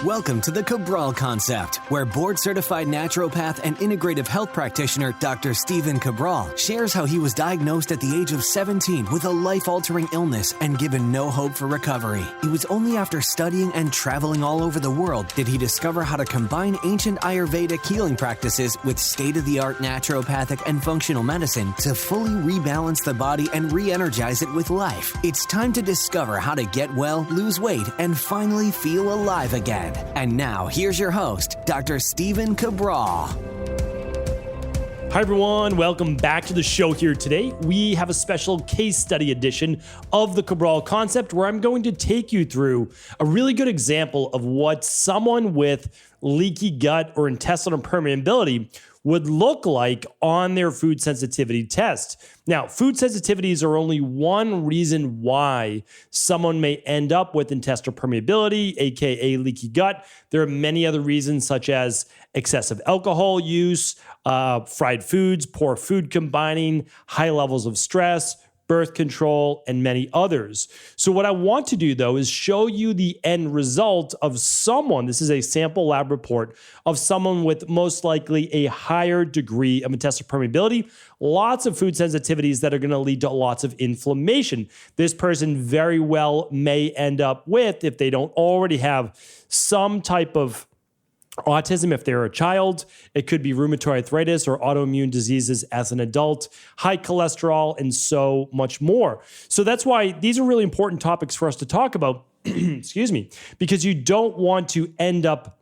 Welcome to the Cabral Concept, where board-certified naturopath and integrative health practitioner Dr. Stephen Cabral shares how he was diagnosed at the age of 17 with a life-altering illness and given no hope for recovery. It was only after studying and traveling all over the world did he discover how to combine ancient Ayurvedic healing practices with state-of-the-art naturopathic and functional medicine to fully rebalance the body and re-energize it with life. It's time to discover how to get well, lose weight, and finally feel alive again. And now, here's your host, Dr. Stephen Cabral. Hi, everyone. Welcome back to the show here today. We have a special case study edition of the Cabral Concept where I'm going to take you through a really good example of what someone with leaky gut or intestinal permeability would look like on their food sensitivity test. Now, food sensitivities are only one reason why someone may end up with intestinal permeability, aka leaky gut. There are many other reasons, such as excessive alcohol use, fried foods, poor food combining, high levels of stress, birth control, and many others. So what I want to do, though, is show you the end result of someone. This is a sample lab report of someone with most likely a higher degree of intestinal permeability, lots of food sensitivities that are going to lead to lots of inflammation. This person very well may end up with, if they don't already have some type of autism if they're a child, it could be rheumatoid arthritis or autoimmune diseases as an adult, high cholesterol, and so much more. So that's why these are really important topics for us to talk about, excuse me, because you don't want to end up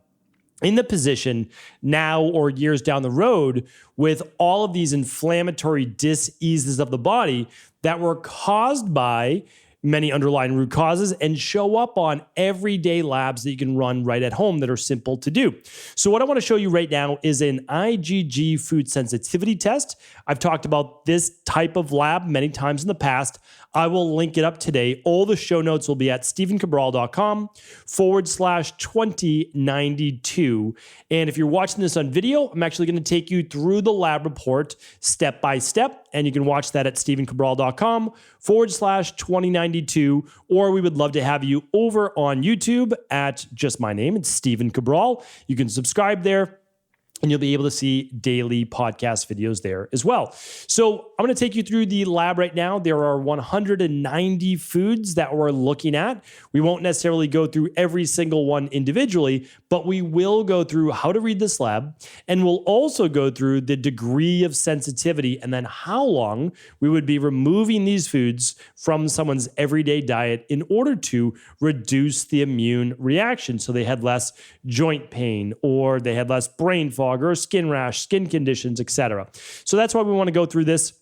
in the position now or years down the road with all of these inflammatory diseases of the body that were caused by many underlying root causes and show up on everyday labs that you can run right at home that are simple to do. So what I want to show you right now is an IgG food sensitivity test. I've talked about this type of lab many times in the past. I will link it up today. All the show notes will be at stephencabral.com/2092. And if you're watching this on video, I'm actually going to take you through the lab report step by step. And you can watch that at stephencabral.com/2092. Or we would love to have you over on YouTube at just my name. It's Stephen Cabral. You can subscribe there, and you'll be able to see daily podcast videos there as well. So I'm going to take you through the lab right now. There are 190 foods that we're looking at. We won't necessarily go through every single one individually, but we will go through how to read this lab, and we'll also go through the degree of sensitivity and then how long we would be removing these foods from someone's everyday diet in order to reduce the immune reaction. So they had less joint pain, or they had less brain fog, or skin rash, skin conditions, etc. So that's why we want to go through this.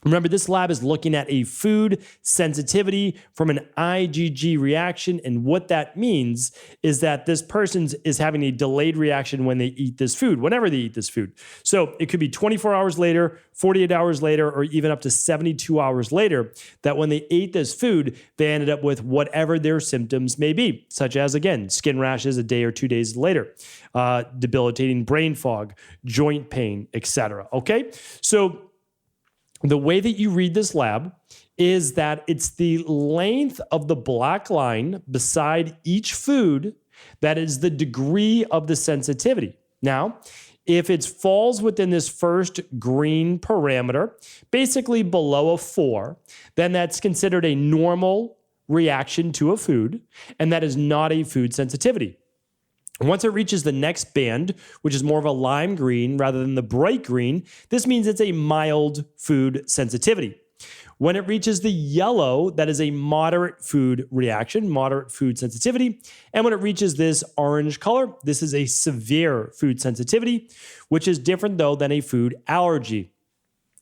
Remember, this lab is looking at a food sensitivity from an IgG reaction. And what that means is that this person is having a delayed reaction when they eat this food, whenever they eat this food. So it could be 24 hours later, 48 hours later, or even up to 72 hours later, that when they ate this food, they ended up with whatever their symptoms may be, such as, again, skin rashes a day or 2 days later, debilitating brain fog, joint pain, etc. Okay? So the way that you read this lab is that it's the length of the black line beside each food that is the degree of the sensitivity. Now, if it falls within this first green parameter, basically below a 4, then that's considered a normal reaction to a food, and that is not a food sensitivity. Once it reaches the next band, which is more of a lime green rather than the bright green, this means it's a mild food sensitivity. When it reaches the yellow, that is a moderate food reaction, moderate food sensitivity. And when it reaches this orange color, this is a severe food sensitivity, which is different, though, than a food allergy.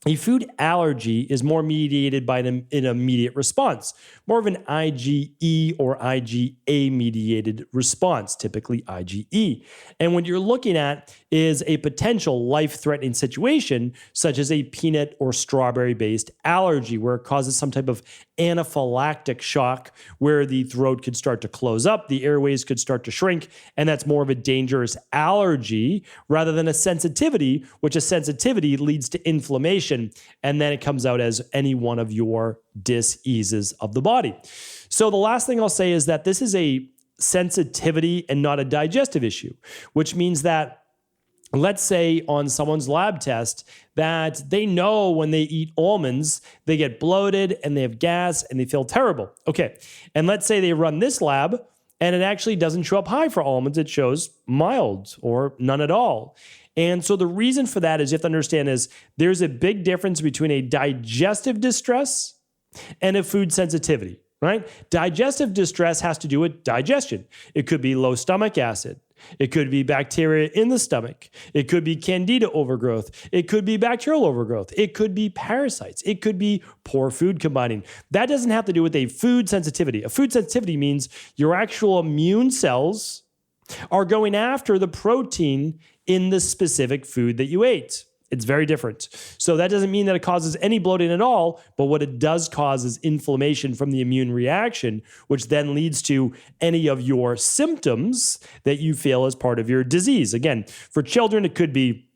A food allergy is more mediated by an immediate response, more of an IgE or IgA mediated response, typically IgE. And what you're looking at is a potential life-threatening situation, such as a peanut or strawberry-based allergy, where it causes some type of anaphylactic shock, where the throat could start to close up, the airways could start to shrink, and that's more of a dangerous allergy rather than a sensitivity, which a sensitivity leads to inflammation, and then it comes out as any one of your diseases of the body. So the last thing I'll say is that this is a sensitivity and not a digestive issue, which means that let's say on someone's lab test that they know when they eat almonds, they get bloated and they have gas and they feel terrible. Okay. And let's say they run this lab and it actually doesn't show up high for almonds. It shows mild or none at all. And so the reason for that is you have to understand is there's a big difference between a digestive distress and a food sensitivity, right? Digestive distress has to do with digestion. It could be low stomach acid. It could be bacteria in the stomach. It could be candida overgrowth. It could be bacterial overgrowth. It could be parasites. It could be poor food combining. That doesn't have to do with a food sensitivity. A food sensitivity means your actual immune cells are going after the protein in the specific food that you ate. It's very different. So that doesn't mean that it causes any bloating at all, but what it does cause is inflammation from the immune reaction, which then leads to any of your symptoms that you feel as part of your disease. Again, for children, it could be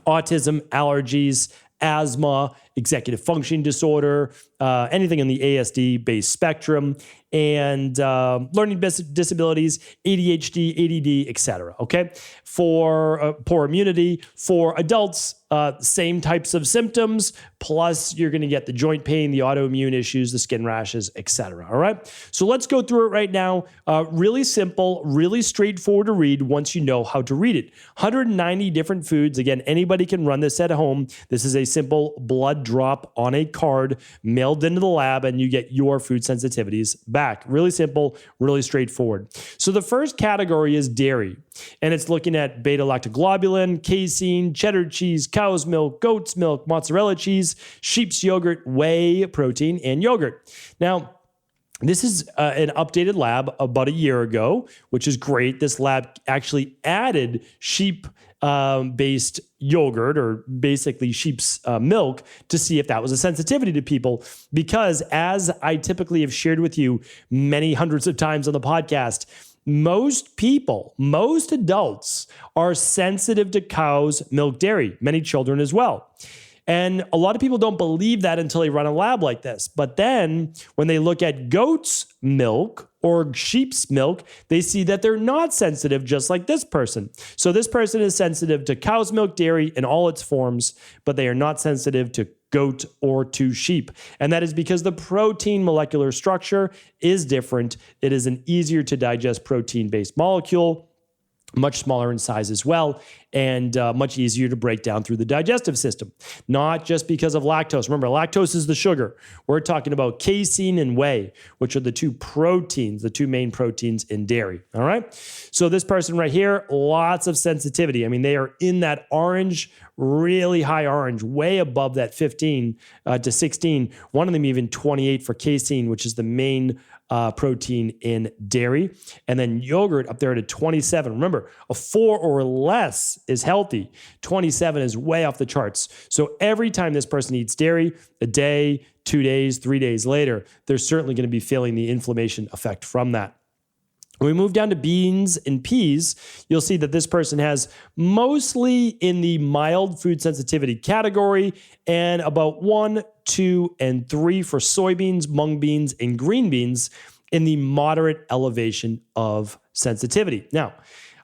autism, allergies, asthma, executive function disorder, anything in the ASD-based spectrum, and learning disabilities, ADHD, ADD, etc. Okay, for poor immunity, for adults, same types of symptoms. Plus, you're going to get the joint pain, the autoimmune issues, the skin rashes, etc. All right. So let's go through it right now. Really simple, really straightforward to read once you know how to read it. 190 different foods. Again, anybody can run this at home. This is a simple blood drop on a card mailed into the lab, and you get your food sensitivities back. Really simple, really straightforward. So the first category is dairy, and it's looking at beta-lactoglobulin, casein, cheddar cheese, cow's milk, goat's milk, mozzarella cheese, sheep's yogurt, whey protein, and yogurt. Now, this is an updated lab about a year ago, which is great. This lab actually added sheep-based yogurt, or basically sheep's milk, to see if that was a sensitivity to people. Because as I typically have shared with you many hundreds of times on the podcast, most people, most adults are sensitive to cow's milk dairy, many children as well. And a lot of people don't believe that until they run a lab like this. But then when they look at goat's milk or sheep's milk, they see that they're not sensitive, just like this person. So this person is sensitive to cow's milk dairy in all its forms, but they are not sensitive to goat or to sheep. And that is because the protein molecular structure is different. It is an easier to digest protein-based molecule, much smaller in size as well, and much easier to break down through the digestive system. Not just because of lactose. Remember, lactose is the sugar. We're talking about casein and whey, which are the two proteins, the two main proteins in dairy. All right? So this person right here, lots of sensitivity. I mean, they are in that orange, really high orange, way above that 15 to 16. One of them even 28 for casein, which is the main protein in dairy. And then yogurt up there at a 27. Remember, a 4 or less is healthy. 27 is way off the charts. So every time this person eats dairy, a day, 2 days, 3 days later, they're certainly going to be feeling the inflammation effect from that. When we move down to beans and peas, you'll see that this person has mostly in the mild food sensitivity category, and about 1, 2, and 3 for soybeans, mung beans, and green beans in the moderate elevation of sensitivity. Now,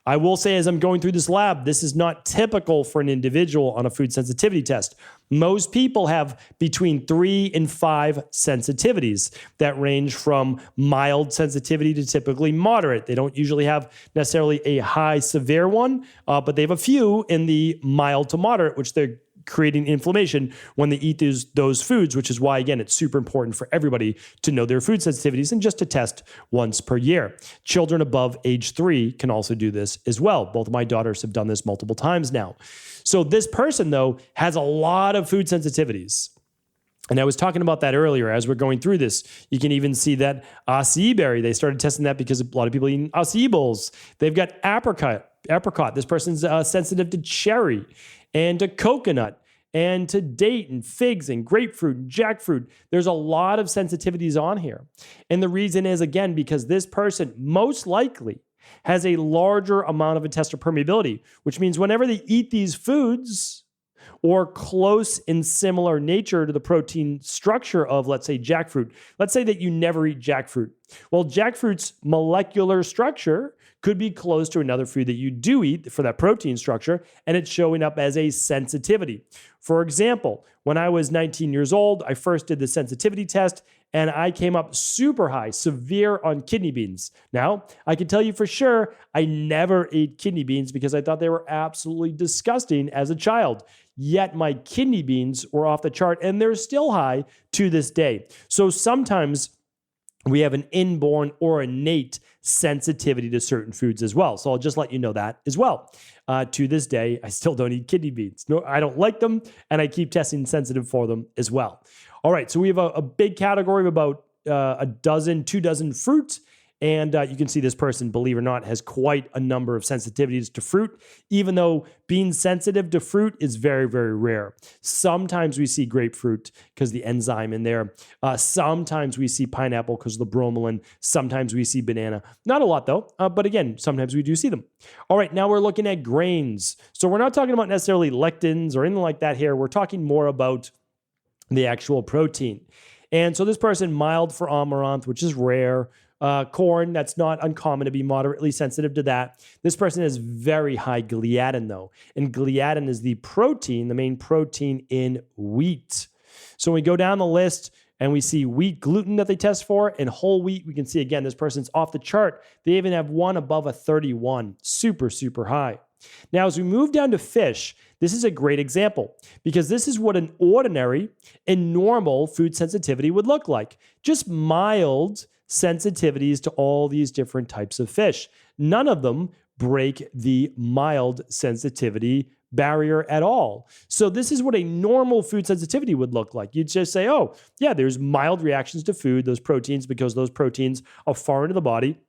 I will say as I'm going through this lab, this is not typical for an individual on a food sensitivity test. Most people have between 3 and 5 sensitivities that range from mild sensitivity to typically moderate. They don't usually have necessarily a high severe one, but they have a few in the mild to moderate, which they're creating inflammation when they eat those foods, which is why, again, it's super important for everybody to know their food sensitivities and just to test once per year. Children above age 3 can also do this as well. Both of my daughters have done this multiple times now. So this person, though, has a lot of food sensitivities. And I was talking about that earlier as we're going through this. You can even see that acai berry, they started testing that because a lot of people eating acai bowls. They've got apricot. This person's sensitive to cherry and to coconut and to date and figs and grapefruit and jackfruit. There's a lot of sensitivities on here. And the reason is, again, because this person most likely has a larger amount of intestinal permeability, which means whenever they eat these foods, or close in similar nature to the protein structure of, let's say, jackfruit. Let's say that you never eat jackfruit. Well, jackfruit's molecular structure could be close to another food that you do eat for that protein structure, and it's showing up as a sensitivity. For example, when I was 19 years old, I first did the sensitivity test, and I came up super high, severe on kidney beans. Now, I can tell you for sure, I never ate kidney beans because I thought they were absolutely disgusting as a child. Yet my kidney beans were off the chart, and they're still high to this day. So sometimes we have an inborn or innate sensitivity to certain foods as well. So I'll just let you know that as well. To this day, I still don't eat kidney beans. No, I don't like them, and I keep testing sensitive for them as well. All right, so we have a big category of about 2 dozen fruits. And you can see this person, believe it or not, has quite a number of sensitivities to fruit, even though being sensitive to fruit is very, very rare. Sometimes we see grapefruit because the enzyme in there. Sometimes we see pineapple because of the bromelain. Sometimes we see banana. Not a lot though, but again, sometimes we do see them. All right, now we're looking at grains. So we're not talking about necessarily lectins or anything like that here. We're talking more about the actual protein. And so this person, mild for amaranth, which is rare. Corn, that's not uncommon to be moderately sensitive to that. This person has very high gliadin though. And gliadin is the protein, the main protein in wheat. So when we go down the list and we see wheat gluten that they test for and whole wheat, we can see again, this person's off the chart. They even have one above a 31, super, super high. Now, as we move down to fish, this is a great example because this is what an ordinary and normal food sensitivity would look like. Just mild sensitivities to all these different types of fish. None of them break the mild sensitivity barrier at all. So this is what a normal food sensitivity would look like. You'd just say, oh, yeah, there's mild reactions to food, those proteins, because those proteins are foreign to the body.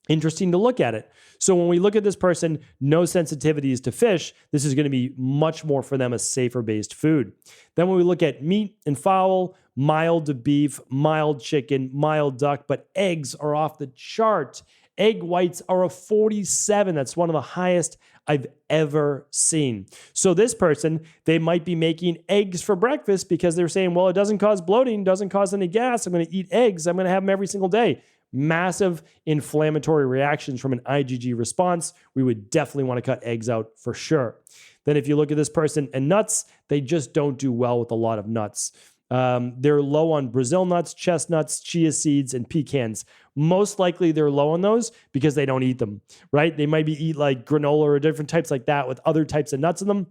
Interesting to look at it. So when we look at this person, no sensitivities to fish, this is going to be much more for them a safer based food. Then when we look at meat and fowl, mild to beef, mild chicken, mild duck, but eggs are off the chart. Egg whites are a 47. That's one of the highest I've ever seen. So this person, they might be making eggs for breakfast because they're saying, well, it doesn't cause bloating, doesn't cause any gas. I'm going to eat eggs. I'm going to have them every single day. Massive inflammatory reactions from an IgG response. We would definitely want to cut eggs out for sure. Then if you look at this person and nuts, they just don't do well with a lot of nuts. They're low on Brazil nuts, chestnuts, chia seeds, and pecans. Most likely they're low on those because they don't eat them, right? They might eat like granola or different types like that with other types of nuts in them.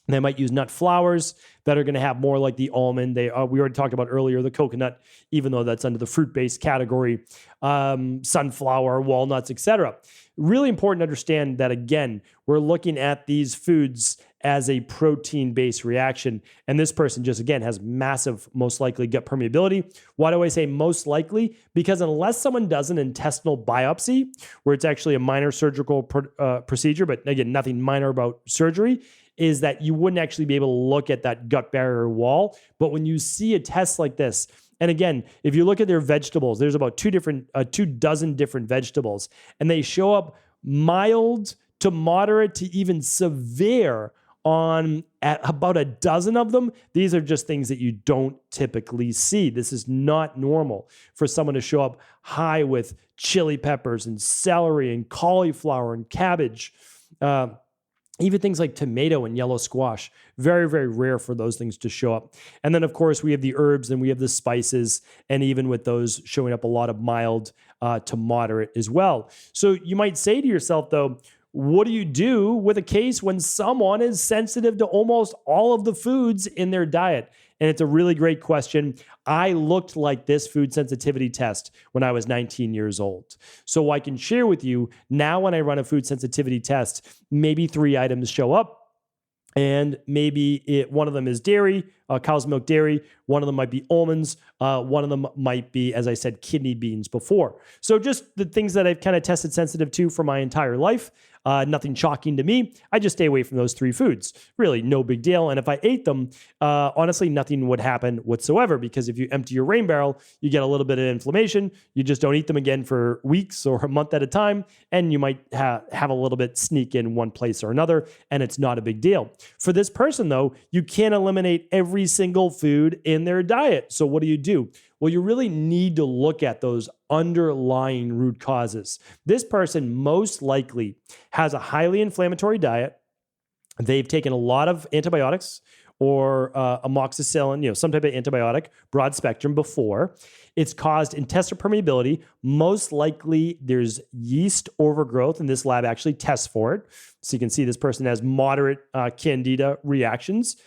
They might use nut flours that are going to have more like the almond. We already talked about earlier, the coconut, even though that's under the fruit-based category, sunflower, walnuts, etc. Really important to understand that, again, we're looking at these foods as a protein-based reaction. And this person just, again, has massive, most likely gut permeability. Why do I say most likely? Because unless someone does an intestinal biopsy, where it's actually a minor surgical procedure, but again, nothing minor about surgery, is that you wouldn't actually be able to look at that gut barrier wall. But when you see a test like this, and again, if you look at their vegetables, there's about 2 dozen different vegetables, and they show up mild to moderate to even severe on at about a dozen of them. These are just things that you don't typically see. This is not normal for someone to show up high with chili peppers and celery and cauliflower and cabbage. Even things like tomato and yellow squash, very, very rare for those things to show up. And then, of course, we have the herbs and we have the spices, and even with those showing up a lot of mild to moderate as well. So you might say to yourself, though, what do you do with a case when someone is sensitive to almost all of the foods in their diet? And it's a really great question. I looked like this food sensitivity test when I was 19 years old. So I can share with you now when I run a food sensitivity test, maybe 3 items show up. And maybe one of them is dairy, cow's milk dairy. One of them might be almonds. One of them might be, as I said, kidney beans before. So just the things that I've kind of tested sensitive to for my entire life. Nothing shocking to me. I just stay away from those three foods. Really, no big deal. And if I ate them, honestly, nothing would happen whatsoever, because if you empty your rain barrel, you get a little bit of inflammation. You just don't eat them again for weeks or a month at a time, and you might have a little bit sneak in one place or another, and it's not a big deal. For this person, though, you can't eliminate every single food in their diet. So what do? Well, you really need to look at those underlying root causes. This person most likely has a highly inflammatory diet. They've taken a lot of antibiotics or amoxicillin, some type of antibiotic, broad spectrum before. It's caused intestinal permeability. Most likely there's yeast overgrowth, and this lab actually tests for it. So you can see this person has moderate candida reactions.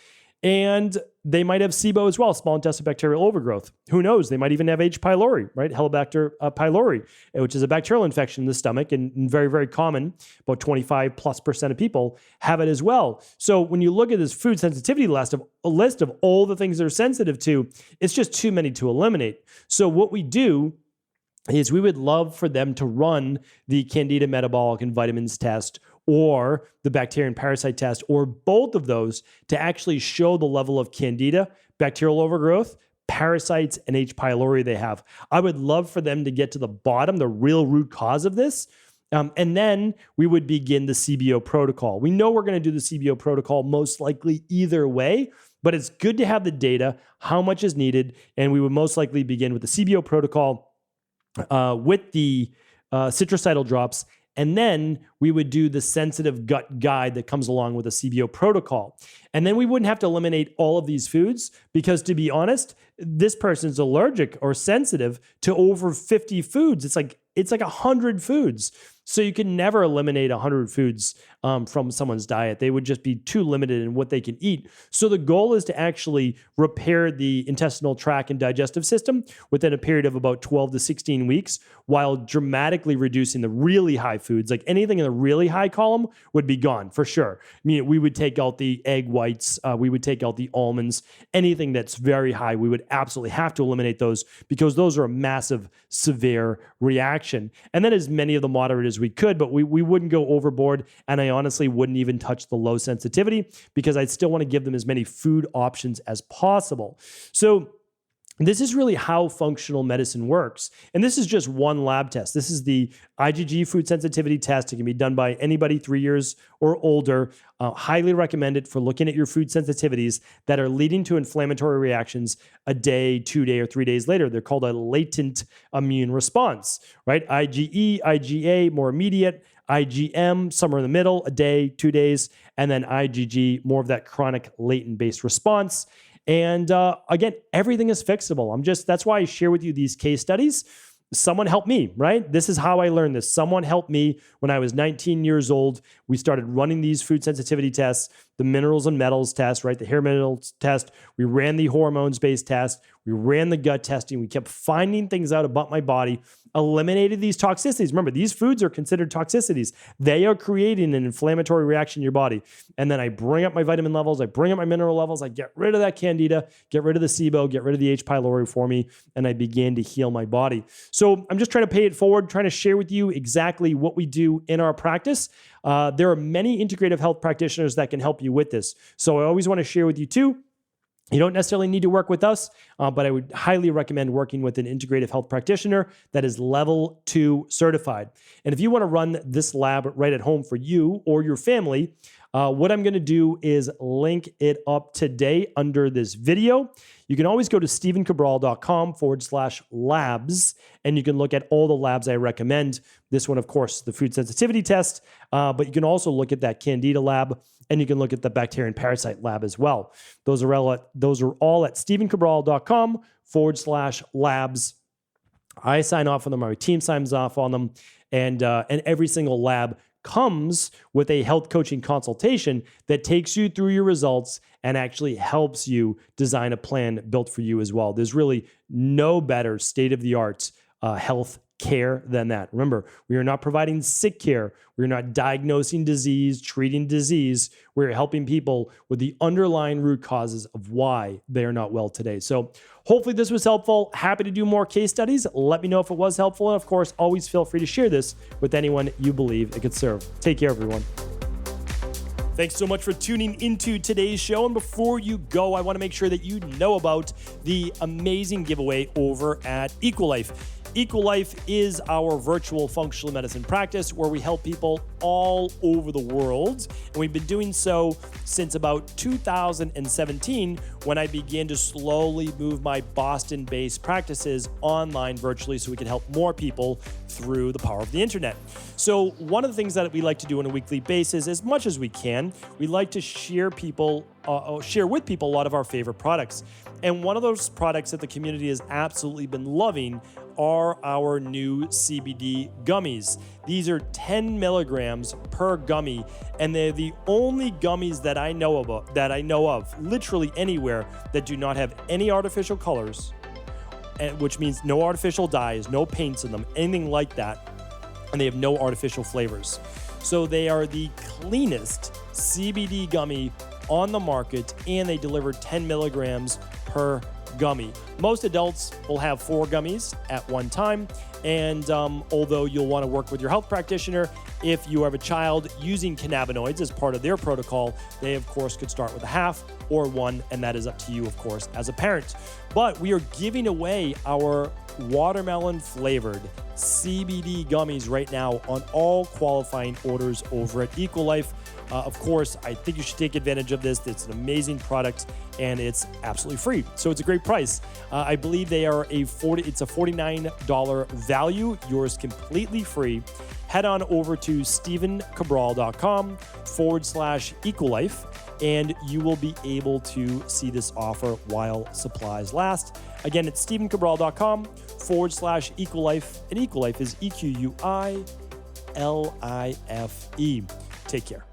And they might have SIBO as well, small intestinal bacterial overgrowth. Who knows? They might even have H. pylori, right? Helicobacter pylori, which is a bacterial infection in the stomach, and very, very common. About 25+% of people have it as well. So when you look at this food sensitivity list of all the things they're sensitive to, it's just too many to eliminate. So what we do is we would love for them to run the Candida metabolic and vitamins test, or the bacteria and parasite test, or both of those, to actually show the level of candida, bacterial overgrowth, parasites, and H. pylori they have. I would love for them to get to the bottom, the real root cause of this. And then we would begin the CBO protocol. We know we're going to do the CBO protocol most likely either way, but it's good to have the data, how much is needed, and we would most likely begin with the CBO protocol with the citricidal drops. And then we would do the sensitive gut guide that comes along with a CBO protocol. And then we wouldn't have to eliminate all of these foods, because, to be honest, this person's allergic or sensitive to over 50 foods. It's like 100 foods. So you can never eliminate 100 foods from someone's diet. They would just be too limited in what they can eat. So the goal is to actually repair the intestinal tract and digestive system within a period of about 12 to 16 weeks, while dramatically reducing the really high foods. Like anything in the really high column would be gone for sure. I mean, we would take out the egg whites, we would take out the almonds, anything that's very high, we would absolutely have to eliminate those, because those are a massive, severe reaction. And then as many of the moderate as we could, but we wouldn't go overboard. And I honestly wouldn't even touch the low sensitivity, because I'd still want to give them as many food options as possible. So this is really how functional medicine works. And this is just one lab test. This is the IgG food sensitivity test. It can be done by anybody 3 years or older. Highly recommended for looking at your food sensitivities that are leading to inflammatory reactions a day, 2 days, or 3 days later. They're called a latent immune response, right? IgE, IgA, more immediate. IgM, somewhere in the middle, a day, 2 days. And then IgG, more of that chronic latent-based response. And again, everything is fixable. That's why I share with you these case studies. Someone helped me, right? This is how I learned this. Someone helped me when I was 19 years old. We started running these food sensitivity tests, the minerals and metals test, right? The hair minerals test. We ran the hormones-based test. We ran the gut testing. We kept finding things out about my body, eliminated these toxicities. Remember, these foods are considered toxicities. They are creating an inflammatory reaction in your body. And then I bring up my vitamin levels. I bring up my mineral levels. I get rid of that candida, get rid of the SIBO, get rid of the H. pylori for me, and I began to heal my body. So I'm just trying to pay it forward, trying to share with you exactly what we do in our practice. There are many integrative health practitioners that can help you with this. So I always want to share with you too. You don't necessarily need to work with us, but I would highly recommend working with an integrative health practitioner that is level 2 certified. And if you want to run this lab right at home for you or your family, what I'm going to do is link it up today under this video. You can always go to stevencabral.com/labs, and you can look at all the labs I recommend. This one, of course, the food sensitivity test, but you can also look at that Candida lab, and you can look at the bacteria and parasite lab as well. Those are all at stevencabral.com/labs. I sign off on them, my team signs off on them, and every single lab comes with a health coaching consultation that takes you through your results and actually helps you design a plan built for you as well. There's really no better state-of-the-art health care than that. Remember, we are not providing sick care. We're not diagnosing disease, treating disease. We're helping people with the underlying root causes of why they are not well today. So hopefully this was helpful. Happy to do more case studies. Let me know if it was helpful. And of course, always feel free to share this with anyone you believe it could serve. Take care, everyone. Thanks so much for tuning into today's show. And before you go, I want to make sure that you know about the amazing giveaway over at Equalife. Equalife is our virtual functional medicine practice where we help people all over the world. And we've been doing so since about 2017 when I began to slowly move my Boston-based practices online virtually so we can help more people through the power of the internet. So one of the things that we like to do on a weekly basis, as much as we can, we like to share with people a lot of our favorite products. And one of those products that the community has absolutely been loving are our new CBD gummies. These are 10 milligrams per gummy, and they're the only gummies that I know of, literally anywhere, that do not have any artificial colors, which means no artificial dyes, no paints in them, anything like that, and they have no artificial flavors. So they are the cleanest CBD gummy on the market, and they deliver 10 milligrams per gummy. Most adults will have 4 gummies at one time, and although you'll want to work with your health practitioner, if you have a child using cannabinoids as part of their protocol, they of course could start with a half or 1, and that is up to you, of course, as a parent. But we are giving away our watermelon flavored CBD gummies right now on all qualifying orders over at Equalife. Of course, I think you should take advantage of this. It's an amazing product and it's absolutely free. So it's a great price. I believe they are it's a $49 value, yours completely free. Head on over to stevencabral.com/Equalife and you will be able to see this offer while supplies last. Again, it's stevencabral.com/Equalife, and Equalife is EQUILIFE. Take care.